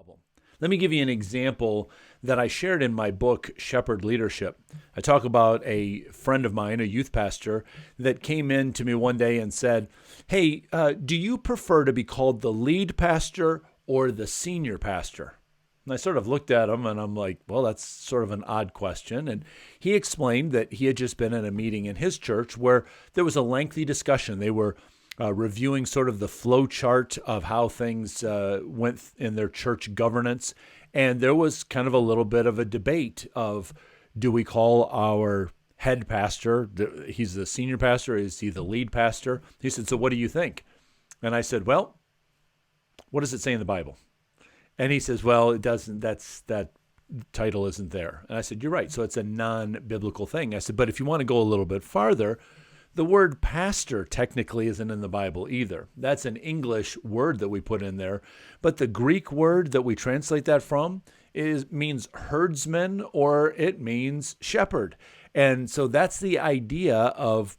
problem. Let me give you an example that I shared in my book, Shepherd Leadership. I talk about a friend of mine, a youth pastor, that came in to me one day and said, "Hey, do you prefer to be called the lead pastor or the senior pastor?" And I sort of looked at him and I'm like, well, that's sort of an odd question. And he explained that he had just been in a meeting in his church where there was a lengthy discussion. They were reviewing sort of the flow chart of how things went in their church governance. And there was kind of a little bit of a debate of, do we call our head pastor, he's the senior pastor, is he the lead pastor? He said, so what do you think? And I said, well, what does it say in the Bible? And he says, well, it doesn't, that title isn't there. And I said, you're right. So it's a non-biblical thing. I said, but if you want to go a little bit farther, the word pastor technically isn't in the Bible either. That's an English word that we put in there. But the Greek word that we translate that from means herdsman, or it means shepherd. And so that's the idea of,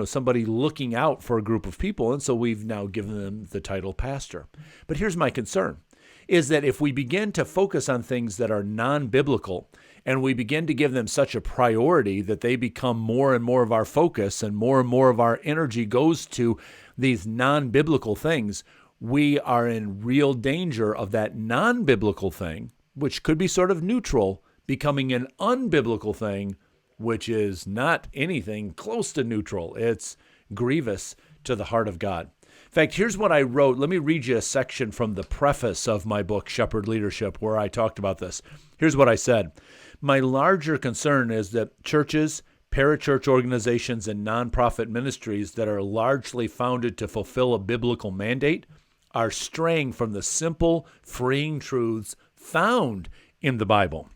somebody looking out for a group of people. And so we've now given them the title pastor. But here's my concern, is that if we begin to focus on things that are non-biblical and we begin to give them such a priority that they become more and more of our focus and more of our energy goes to these non-biblical things, we are in real danger of that non-biblical thing, which could be sort of neutral, becoming an unbiblical thing, which is not anything close to neutral. It's grievous to the heart of God. In fact, here's what I wrote. Let me read you a section from the preface of my book, Shepherd Leadership, where I talked about this. Here's what I said. My larger concern is that churches, parachurch organizations, and nonprofit ministries that are largely founded to fulfill a biblical mandate are straying from the simple, freeing truths found in the Bible.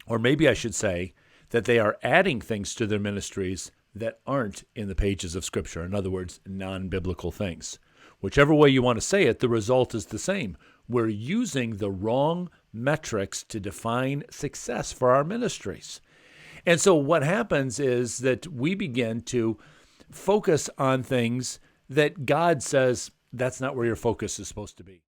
Or maybe I should say that they are adding things to their ministries that aren't in the pages of Scripture. In other words, non-biblical things. Whichever way you want to say it, the result is the same. We're using the wrong metrics to define success for our ministries. And so what happens is that we begin to focus on things that God says that's not where your focus is supposed to be.